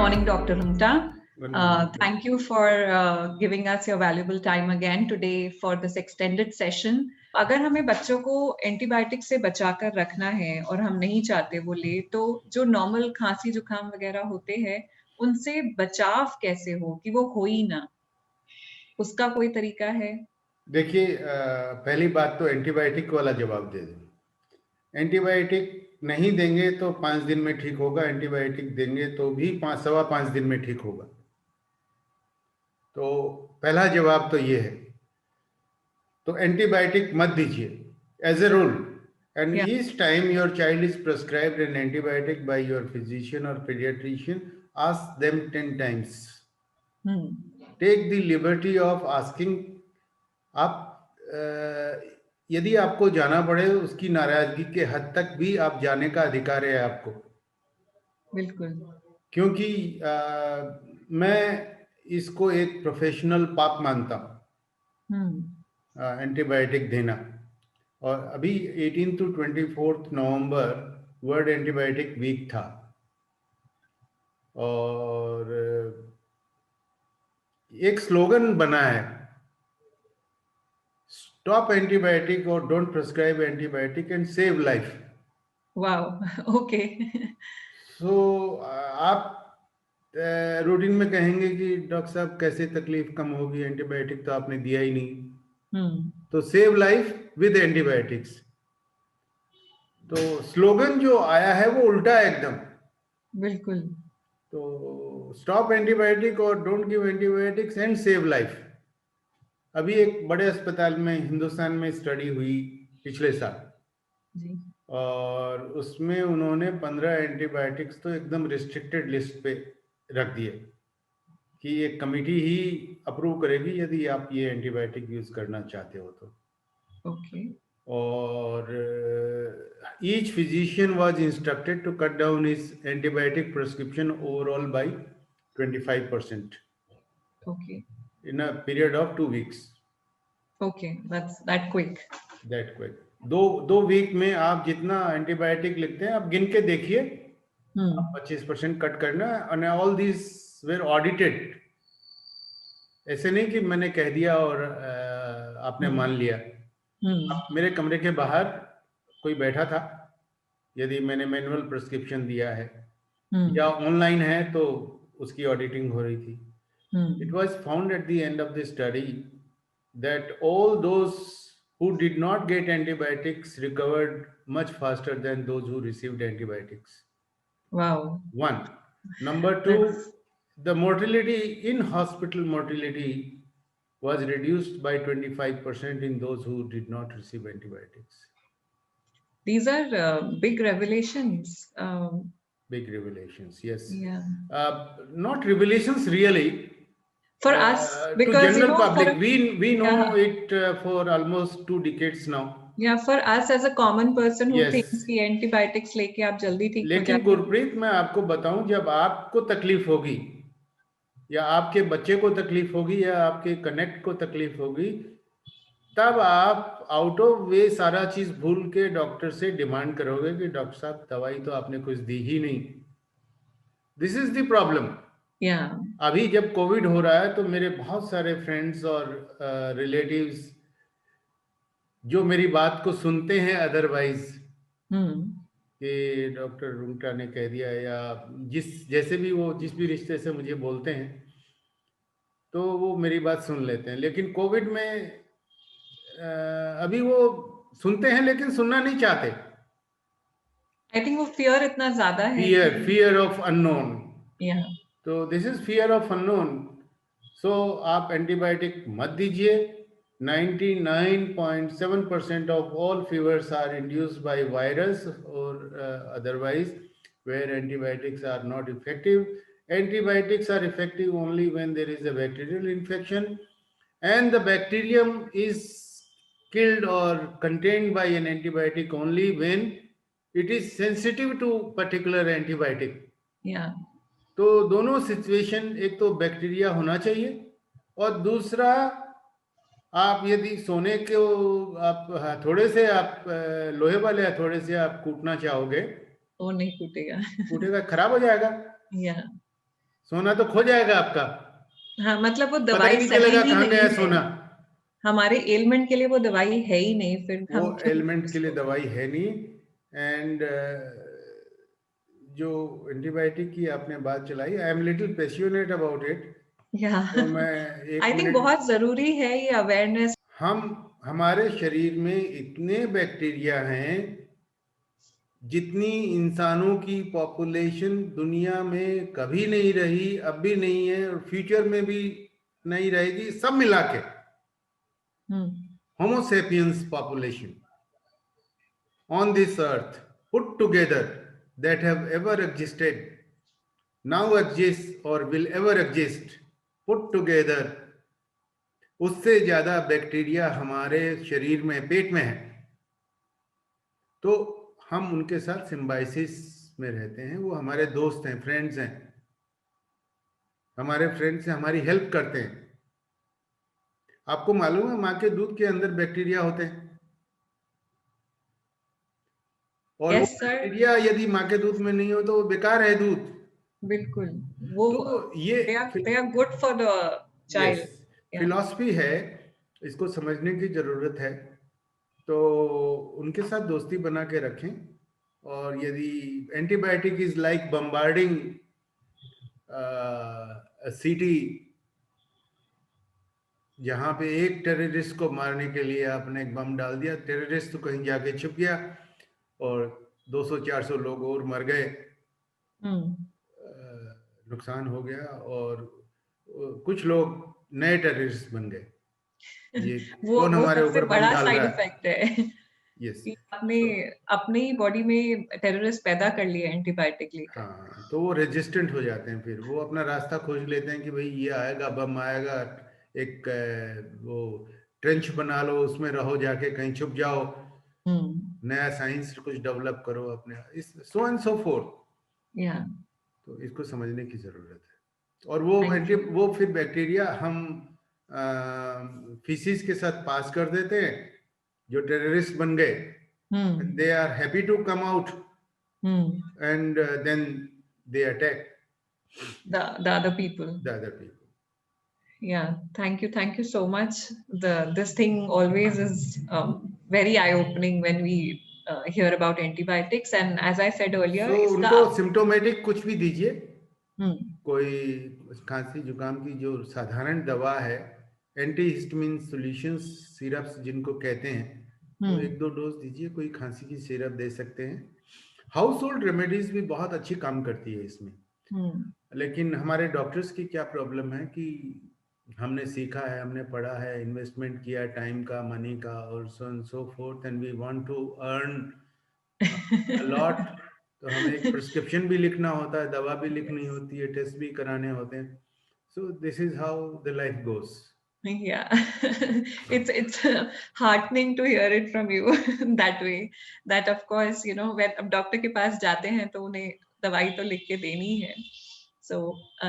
morning, Dr. Humta. Good morning. Thank you for giving us your valuable time again today for this extended session. अगर हमें बच्चों को antibiotic से बचाकर रखना है और हम नहीं चाहते वो ले, तो जो नॉर्मल खांसी जुकाम वगैरह होते हैं उनसे बचाव कैसे हो कि वो हो ही ना, उसका कोई तरीका है? देखिए, पहली बात तो एंटीबायोटिक वाला जवाब दे दें। एंटीबायोटिक नहीं देंगे तो 5 दिन में ठीक होगा, एंटीबायोटिक देंगे तो भी 5-5.25 दिन में ठीक होगा। तो पहला जवाब तो ये है, तो एंटीबायोटिक मत दीजिए as a rule, and each time your child is prescribed an antibiotic by your physician और paediatrician, ask them 10 times. Take the liberty of asking. आप यदि आपको जाना पड़े उसकी नाराजगी के हद तक भी आप जाने का अधिकार है आपको। बिल्कुल। क्योंकि मैं इसको एक प्रोफेशनल पाप मानता हूँ, एंटीबायोटिक देना। और अभी 18 to 24 नवंबर वर्ल्ड एंटीबायोटिक वीक था, और एक स्लोगन बना है, स्टॉप एंटीबायोटिक और don't prescribe antibiotic and save life. Wow, okay. So आप रूटीन में कहेंगे कि डॉक्टर साहब कैसे तकलीफ कम होगी, एंटीबायोटिक तो आपने दिया ही नहीं। तो सेव लाइफ विद एंटीबायोटिक्स। तो स्लोगन जो आया है वो उल्टा है एकदम। बिल्कुल। तो स्टॉप एंटीबायोटिक और don't give antibiotics and save life. अभी एक बड़े अस्पताल में हिंदुस्तान में स्टडी हुई पिछले साल जी, और उसमें उन्होंने 15 एंटीबायोटिक्स तो एकदम रिस्ट्रिक्टेड लिस्ट पे रख दिए कि एक कमेटी ही अप्रूव करेगी यदि आप ये एंटीबायोटिक यूज करना चाहते हो तो। ओके। और each physician was instructed to cut down his antibiotic prescription overall by 25%. Okay. In a period of 2 weeks. Okay, that's that quick. That quick. दो वीक में आप जितना एंटीबायोटिक लिखते हैं आप गिन के देखिए, 25% कट करना। and all these were audited. ऐसे नहीं कि मैंने कह दिया और आपने मान लिया। मेरे कमरे के बाहर कोई बैठा था, यदि मैंने मैनुअल प्रिस्क्रिप्शन दिया है या ऑनलाइन है तो उसकी ऑडिटिंग हो रही थी। It was found at the end of the study that all those who did not get antibiotics recovered much faster than those who received antibiotics. Wow. One. Number two, the mortality in hospital mortality was reduced by 25% in those who did not receive antibiotics. These are big revelations. Big revelations, yes. Yeah. Not revelations really. For us, because to general public, we know it for almost 2 decades now. Yeah, for us as a common person who thinks कि antibiotics लेके आप जल्दी ठीक हो जाते हैं। लेकिन गुरप्रीत, मैं आपको बताऊं, जब आपको तकलीफ होगी या आपके बच्चे को तकलीफ होगी या आपके कनेक्ट को तकलीफ होगी, तब आप आउट ऑफ वे सारा चीज भूल के डॉक्टर से डिमांड करोगे कि डॉक्टर साहब दवाई तो आपने कुछ दी ही नहीं। This is the problem. अभी जब कोविड हो रहा है तो मेरे बहुत सारे फ्रेंड्स और रिलेटिव्स जो मेरी बात को सुनते हैं अदरवाइज कि डॉक्टर रुंगटा ने कह दिया, या जैसे भी वो जिस भी रिश्ते से मुझे बोलते हैं तो वो मेरी बात सुन लेते हैं। लेकिन कोविड में अभी वो सुनते हैं लेकिन सुनना नहीं चाहते। आई थिंक वो फियर इतना ज्यादा है, फियर ऑफ अननोन। तो this is fear of unknown. So आप एंटीबायोटिक मत दीजिए। 99.7% of all fevers are induced by virus or otherwise, where antibiotics are not effective. Antibiotics are effective only when there is a bacterial infection, and the bacterium is killed or contained by an antibiotic only when it is sensitive to particular antibiotic. तो दोनों situation, एक तो bacteria होना चाहिए और दूसरा आप यदि सोने को आप थोड़े से आप लोहे वाले हथौड़े से आप कूटना चाहोगे, वो नहीं कूटेगा, कूटेगा, खराब हो जाएगा। सोना तो खो जाएगा आपका, हाँ, मतलब वो पता ही दवाई नहीं सही चलेगा ही कहाँ नहीं गया है, सोना। हमारे एलिमेंट के लिए वो दवाई है ही नहीं, फिर वो हम क्यों एलिमेंट के लिए उसको। दवाई है नहीं। एंड जो एंटीबायोटिक की आपने बात चलाई, I am little passionate about it. या तो मैं एक आई थिंक मिनट, बहुत जरूरी है ये अवेयरनेस। हमारे शरीर में इतने बैक्टीरिया हैं जितनी इंसानों की पॉपुलेशन दुनिया में कभी नहीं रही, अब भी नहीं है और फ्यूचर में भी नहीं रहेगी, सब मिला के homo sapiens population on this earth put together that have ever existed, now exist or will ever exist put together, उससे ज्यादा बैक्टीरिया हमारे शरीर में, पेट में है। तो हम उनके साथ सिम्बाइसिस में रहते हैं, वो हमारे दोस्त हैं, फ्रेंड्स हैं, हमारे फ्रेंड्स हैं, हमारी हेल्प करते हैं। आपको मालूम है माँ के दूध के अंदर बैक्टीरिया होते हैं, और वो यस सर, बैक्टीरिया यदि माँ के दूध में नहीं हो तो वो बेकार है दूध। बिल्कुल। वो तो ये they are good for the yes, child. Yeah. Philosophy है, इसको समझने की जरूरत है। तो उनके साथ दोस्ती बना के रखें। और यदि antibiotic is like bombarding city, जहां पे एक टेररिस्ट को मारने के लिए आपने एक बम डाल दिया, टेररिस्ट तो कहीं जाके छुप गया और 200-400 लोग और मर गए, नुकसान हो गया, और कुछ लोग नए टेररिस्ट बन गए। ये कौन वो हमारे सबसे ऊपर बम बड़ा डाल साइड रहा है? इफेक्ट है यस। कि आपने अपने ही बॉडी में टेररिस्ट पैदा कर लिए एंटीबायोटिक लेकर। हाँ, तो वो रेजिस्टेंट हो जाते हैं, फिर वो अपना रास्ता खोज लेते हैं कि भाई ये आएगा, बम आएगा, एक वो ट्रेंच बना लो, उसमें रहो, जाके कहीं छुप जाओ, नया साइंस कुछ डेवलप करो अपने, इस सो एंड सो फोर्थ। या तो इसको समझने की जरूरत है। और वो थैंक यू। वो फिर बैक्टीरिया हम फीसिस के साथ पास कर देते हैं, जो टेररिस्ट बन गए, they are happy to come out and then they attack the other people. the other people. Yeah, thank you so much. This thing always is very eye-opening when we hear about antibiotics. And as I said earlier, So इसका उनको symptomatic कुछ भी दीजिए, हम्म कोई खांसी जुकाम की जो साधारण दवा है, एंटीहिस्टामिन सॉल्यूशंस, सिरप्स जिनको कहते हैं, वो 1-2 डोज दीजिए, कोई खांसी की सिरप दे सकते हैं। हाउस होल्ड रेमेडीज भी बहुत अच्छी काम करती है इसमें। लेकिन हमारे डॉक्टर्स की क्या प्रॉब्लम है कि हमने सीखा है, हमने पढ़ा है, इन्वेस्टमेंट किया टाइम का, मनी का, और so and so forth, and we want to earn a lot. तो हमें एक प्रिस्क्रिप्शन भी लिखना होता है, दवा भी लिखनी होती है, टेस्ट भी कराने होते हैं। So this is how the life goes. Yeah, it's heartening to hear it from you that way. That of course, you know, when अब डॉक्टर के पास जाते हैं तो उन्हें दवाई तो लिख के देनी है. So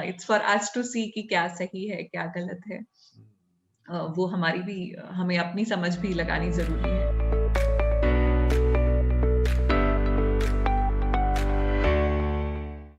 it's for us to see कि क्या सही है, क्या गलत है. वो हमारी भी, हमें अपनी समझ भी लगानी जरूरी है.